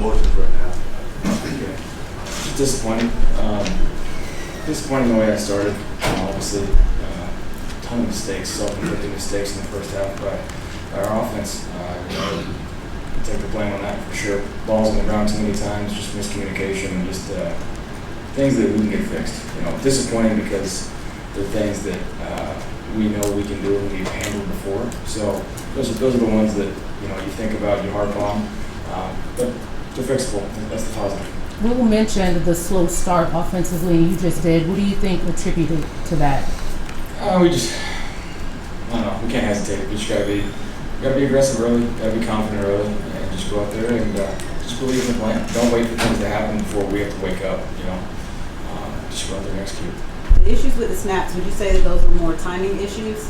emotions right now? Okay. Just disappointed. Disappointed in the way I started. Obviously, a ton of mistakes, self-inflicted mistakes in the first half by our offense. Take the blame on that for sure. Balls on the ground too many times, just miscommunication, and just things that we can get fixed. Disappointing because they're things that we know we can do and we've handled before. So those are the ones that you think about, you harp on, but they're fixable. That's the positive. Will mentioned the slow start offensively, and you just did. What do you think attributed to that? I don't know. We can't hesitate. We just gotta be aggressive early. Gotta be confident early, and just go out there and just believe in the plan. Don't wait for things to happen before we have to wake up. Just go out there and execute. The issues with the snaps, would you say that those were more timing issues?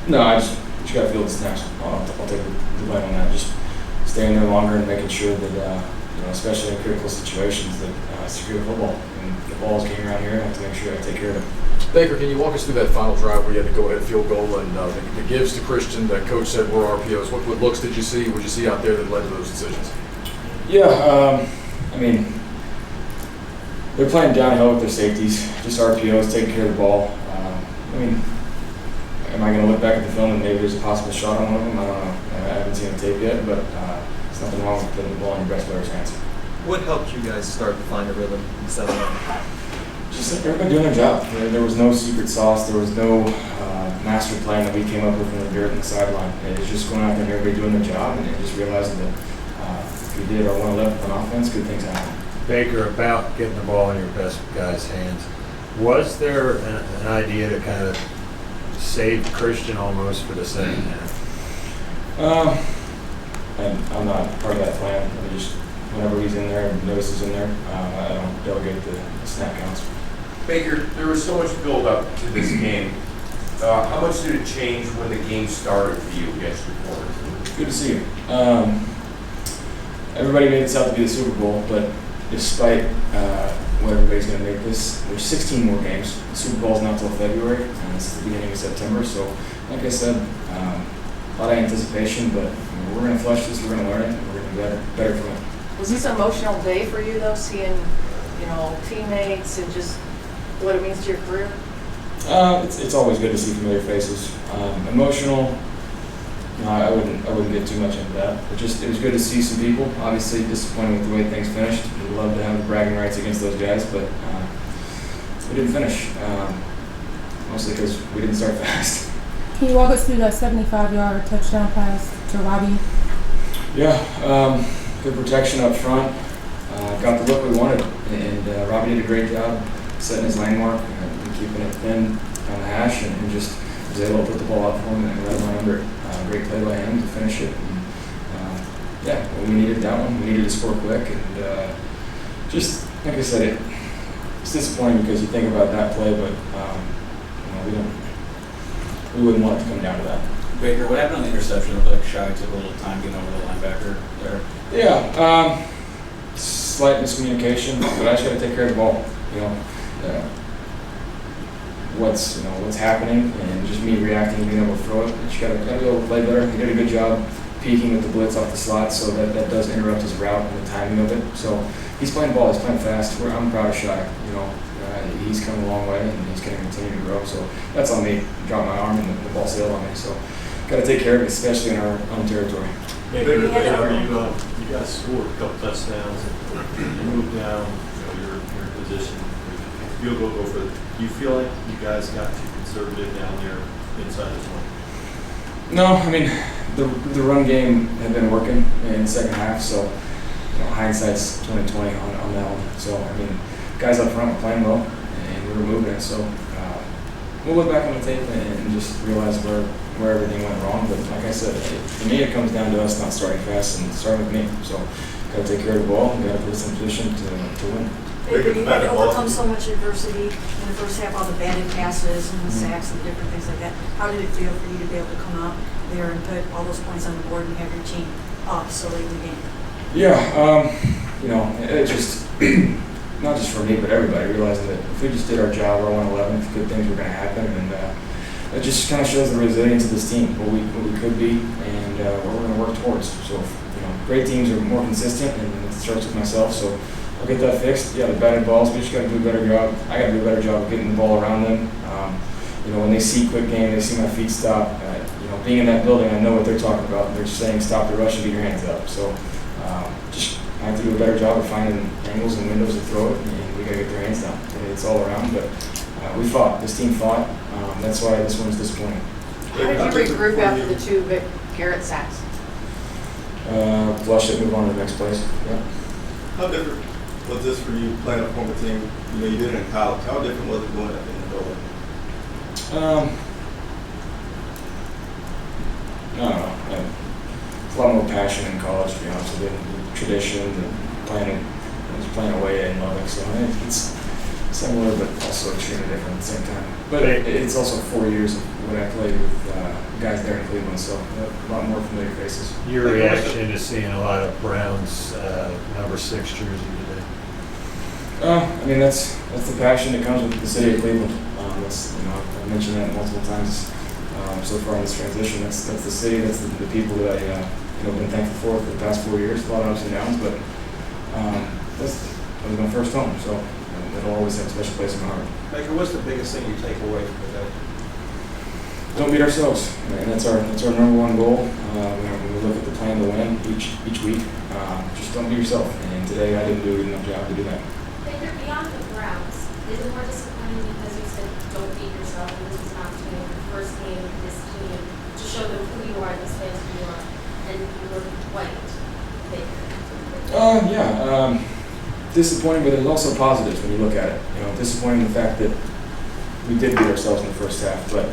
No, I just gotta feel the snaps. I'll take the blame on that. Just staying there longer and making sure that especially in critical situations, that secure football. And the balls came around here, and I have to make sure I take care of them. Baker, can you walk us through that final drive where you had to go ahead field goal and the gives to Christian that coach said were RPOs? What looks did you see? What did you see out there that led to those decisions? Yeah, they're playing downhill with their safeties, just RPOs, taking care of the ball. Am I going to look back at the film and maybe there's a possible shot on one of them? I don't know. I haven't seen the tape yet, but there's nothing wrong with putting the ball in your best player's hands. What helped you guys start to find a rhythm and settle in? Just everybody doing their job. There was no secret sauce. There was no master plan that we came up with from the dirt and the sideline. It was just going out there and everybody doing their job, and just realizing that if we did our 111 on offense, good things happen. Baker, about getting the ball in your best guy's hands, was there an idea to kind of save Christian almost for the second half? I'm not part of that plan. Just whenever he's in there and Notice is in there, I don't delegate the snap counts. Baker, there was so much build up to this game. How much did it change when the game started for you against your corners? Good to see you. Everybody made this out to be the Super Bowl, but despite what everybody's going to make this, there's 16 more games. The Super Bowl's not until February, and it's the beginning of September. So, like I said, a lot of anticipation, but we're going to flush this, we're going to learn it, and we're going to be better from it. Was this an emotional day for you, though, seeing teammates and just what it means to your career? It's always good to see familiar faces. Emotional. I wouldn't get too much into that. It was good to see some people. Obviously disappointed with the way things finished. We'd love to have the bragging rights against those guys, but we didn't finish. Mostly because we didn't start fast. Can you walk us through that 75-yard touchdown pass to Robbie? Yeah, good protection up front. Got the look we wanted, and Robbie did a great job setting his lane mark and keeping it thin on the hash, and just was able to put the ball out for him and let him run under it. Great play by him to finish it. And, we needed that one. We needed to score quick, and just like I said, it's disappointing because you think about that play, but we wouldn't want it to come down to that. Baker, what happened on the interception? It looked like Shy took a little time getting over the linebacker there. Yeah, slight miscommunication, but I just got to take care of the ball. What's happening, and just me reacting and being able to throw it. You got to be able to play better. He did a good job peeking with the blitz off the slot, so that does interrupt his route and the timing of it. So he's playing ball. He's playing fast. I'm proud of Shy. He's come a long way, and he's going to continue to grow. So that's on me. Drop my arm, and the ball sailed on me. So got to take care of it, especially in our own territory. Baker, you guys scored a couple touchdowns. You moved down. You're in position. Field goal go for it. Do you feel like you guys got too conservative down there inside this one? No, the run game had been working in the second half, so hindsight's 20/20 on that one. So guys up front were playing well, and we were moving it. So we'll look back on the tape and just realize where everything went wrong. But like I said, for me, it comes down to us not starting fast and starting with me. So got to take care of the ball and got to put us in position to win. Baker, you had to overcome so much adversity in the first half, all the batted passes and the sacks and different things like that. How did it feel for you to be able to come out there and put all those points on the board and have your team up so late in the game? Yeah, it just, not just for me, but everybody, realizing that if we just did our job, our 111, good things were going to happen, and it just kind of shows the resilience of this team, what we could be, and what we're going to work towards. So, Great teams are more consistent, and it starts with myself. So I'll get that fixed. Yeah, the batted balls. We just got to do a better job. I got to do a better job of getting the ball around them. When they see quick game, they see my feet stop. Being in that building, I know what they're talking about. They're just saying stop the rush and get your hands up. So I have to do a better job of finding angles and windows to throw it, and we got to get their hands down. It's all around, but we fought. This team fought. That's why this one's disappointing. How did you regroup after the 2 Vic Garrett sacks? Flush it, move on to the next place. Yeah. How different was this for you playing a former team? You did it in college. How different was it going up in the building? I don't know. It's a lot more passion in college, to be honest with you. Tradition and playing away in Lubbock, so it's similar, but also extremely different at the same time. But it's also 4 years of what I played with guys there in Cleveland, so a lot more familiar faces. Your reaction to seeing a lot of Browns number 6 jersey today? That's the passion that comes with the city of Cleveland. I've mentioned that multiple times so far in this transition. That's the city. That's the people that I've been thankful for the past 4 years. A lot of ups and downs, but that was my first home, so it'll always have a special place in my heart. Baker, what's the biggest thing you take away from today? Don't beat ourselves, and that's our number one goal. When we look at the plan to win each week, just don't beat yourself. And today I didn't do a good enough job to do that. Baker, beyond the Browns, is it more disappointing because you said don't beat yourself, and this is not the first game of this team to show them who you are, this fans who you are, and you were white, Baker? Disappointing, but there's also positives when you look at it. Disappointing the fact that we did beat ourselves in the first half, but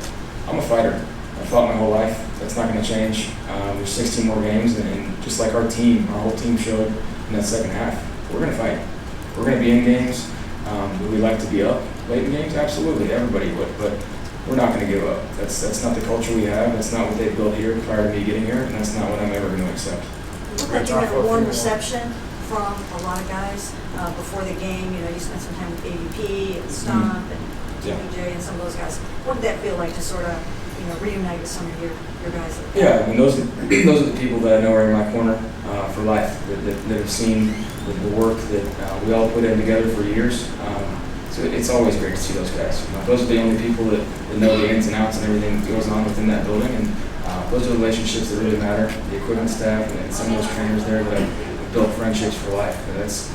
I'm a fighter. I fought my whole life. That's not going to change. There's 16 more games, and just like our whole team showed in that second half, we're going to fight. We're going to be in games. Would we like to be up late in games? Absolutely, everybody would, but we're not going to give up. That's not the culture we have. That's not what they built here prior to me getting here, and that's not what I'm ever going to accept. It looked like you had a warm reception from a lot of guys before the game. You spent some time with AVP and Stump and TPJ and some of those guys. What did that feel like to sort of reunite with some of your guys? Yeah, those are the people that I know are in my corner for life, that have seen the work that we all put in together for years. So it's always great to see those guys. Those are the only people that know the ins and outs and everything that goes on within that building, and those are the relationships that really matter. The equipment staff and some of those trainers there that have built friendships for life. And it's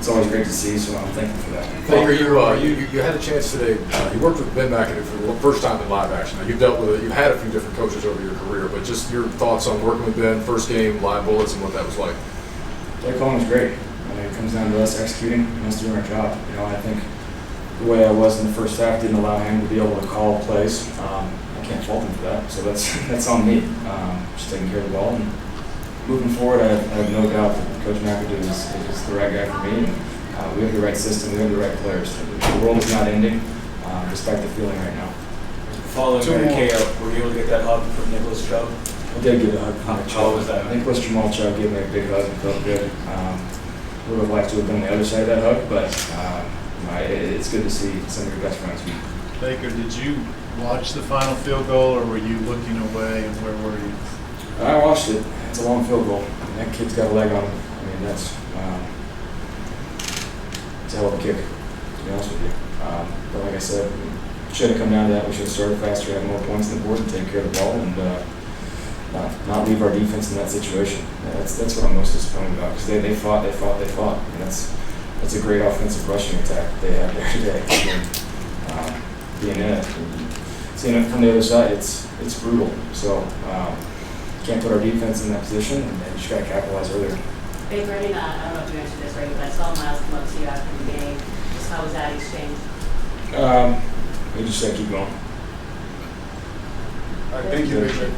always great to see, so I'm thankful for that. Baker, you had a chance today. You worked with Ben McAdoo for the first time in live action. Now, you've dealt with it. You've had a few different coaches over your career, but just your thoughts on working with Ben, first game, live bullets, and what that was like. Play calling was great. It comes down to us executing and us doing our job. I think the way I was in the first half didn't allow him to be able to call plays. I can't fault him for that, so that's on me. Just taking care of the ball. And moving forward, I have no doubt that Coach McAdoo is the right guy for me. And we have the right system. We have the right players. The world is not ending, despite the feeling right now. Following that KO, were you able to get that hug from Nicholas Chubb? I did get a hug from Chubb. How was that? Nicholas Jamal Chubb gave me a big hug and felt good. Would have liked to have been on the other side of that hug, but it's good to see some of your best friends. Baker, did you watch the final field goal, or were you looking away, and where were you? I watched it. It's a long field goal. That kid's got a leg on him. That's it's a hell of a kick, to be honest with you. But like I said, it should have come down to that. We should have started faster, had more points on the board, and taken care of the ball, and not leave our defense in that situation. That's what I'm most disappointed about, because they fought. And that's a great offensive rushing attack that they had there today. And, being in it, seeing it from the other side, it's brutal. So can't put our defense in that position, and you just got to capitalize earlier. Baker, I don't know if you answered this right, but I saw Miles come up to you after the game. Just how was that exchange? We just said keep going. All right, thank you, Baker.